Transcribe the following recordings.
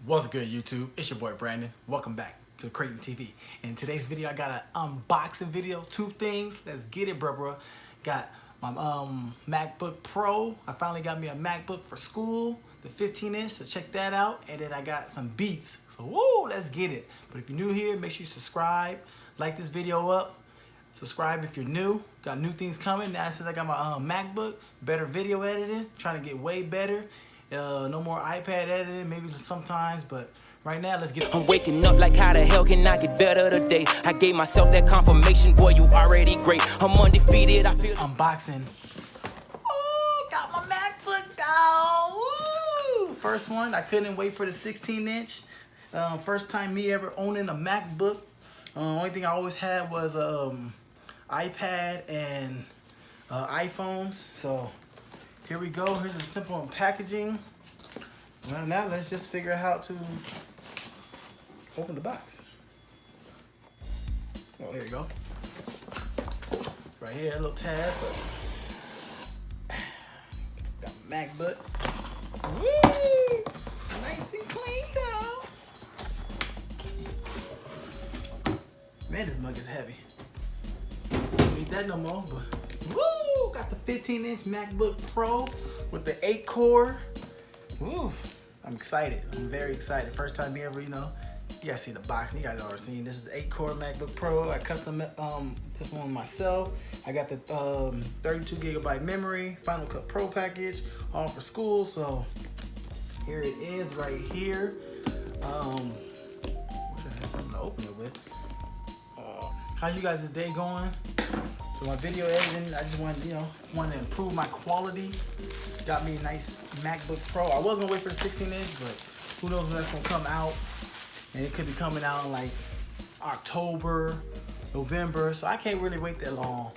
What's good, YouTube? It's your boy Brandon. Welcome back to Crayton TV. In today's video, I got an unboxing video. Two things. Let's get it, bro. Got my MacBook Pro. I finally got me a MacBook for school, the 15-inch. So check that out. And then I got some Beatz. So woo, let's get it. But if you're new here, make sure you subscribe, like this video up. Subscribe if you're new. Got new things coming. Now since I got my MacBook, better video editing. Trying to get way better. No more iPad editing, maybe sometimes, but right now, let's get it. I'm waking up like how the hell can I get better today? I gave myself that confirmation, boy, you already great. I'm undefeated, I feel unboxing. Ooh, got my MacBook down. Woo! First one, I couldn't wait for the 16-inch. First time me ever owning a MacBook. Only thing I always had was iPad and iPhones, so here we go. Here's a simple packaging. Well, now let's just figure out how to open the box. Oh, here you go. Right here, a little tab. Got my MacBook. Woo! Nice and clean though. Man, this mug is heavy. Don't need that no more, but woo! Got the 15-inch MacBook Pro with the 8-core. Woo! I'm excited. I'm very excited. First time you ever, you guys see the box. You guys already seen. This is the 8-core MacBook Pro. I custom this one myself. I got the 32GB memory, Final Cut Pro package, all for school. So here it is right here. Wish I had something to open it with. How's you guys' day going? So my video editing, I just wanted, wanted to improve my quality. Got me a nice MacBook Pro. I was gonna wait for the 16-inch, but who knows when that's gonna come out. And it could be coming out in like October, November, so I can't really wait that long.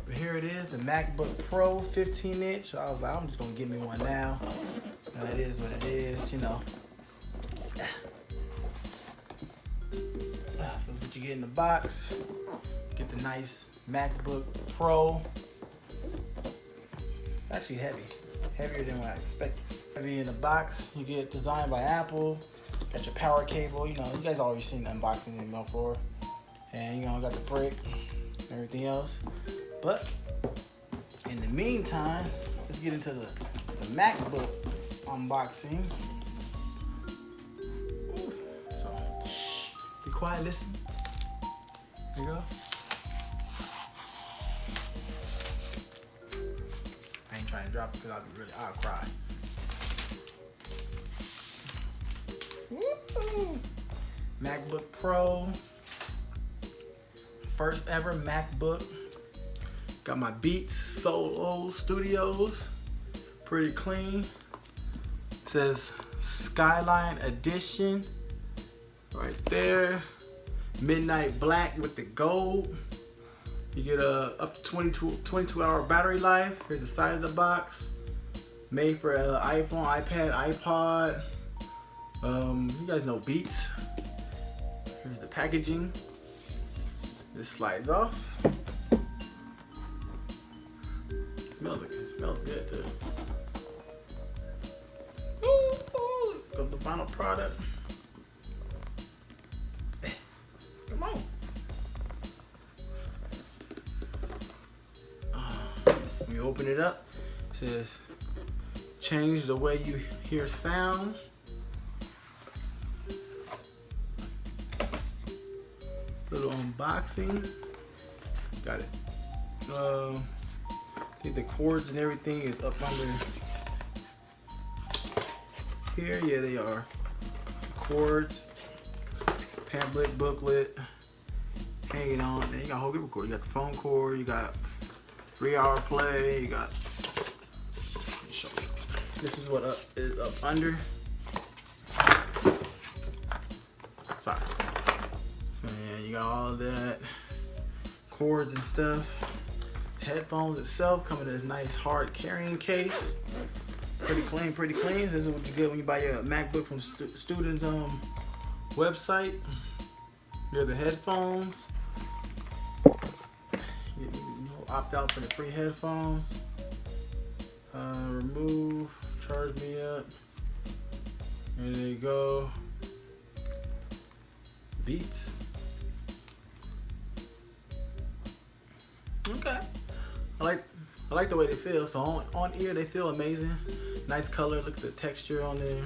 But here it is, the MacBook Pro 15-inch. So I was like, I'm just gonna get me one now. It is what it is, So what you get in the box, get the nice MacBook Pro. It's actually heavy. Heavier than what I expected. Heavy in the box. You get designed by Apple. Got your power cable. You guys already seen the unboxing in before. And got the brick and everything else. But in the meantime, let's get into the MacBook unboxing. Ooh. So, shh. Be quiet, listen. Here you go. I ain't trying to drop it because I'll cry. Woo! MacBook Pro. First ever MacBook. Got my Beatz Solo Studios. Pretty clean. It says Skyline Edition. Right there. Midnight Black with the gold. You get up to 22-hour battery life. Here's the side of the box. Made for iPhone, iPad, iPod. You guys know Beatz. Here's the packaging. This slides off. It smells good too. Ooh, got the final product. Come on. When you open it up, it says, change the way you hear sound. Little unboxing. Got it. I think the cords and everything is up under here. Yeah, they are. Cords, pamphlet, booklet, hanging on. Then you got a whole group of cords. You got the phone cord. You got 3-hour play. You got. Let me show you. This is what is up under. Sorry. And you got all that cords and stuff. Headphones itself come in this nice hard carrying case. Pretty clean, pretty clean. This is what you get when you buy your MacBook from student's website. Here are the headphones. You opt out for the free headphones. Remove, charge me up. There you go. Beatz. Okay. I like the way they feel. So on ear they feel amazing. Nice color. Look at the texture on there.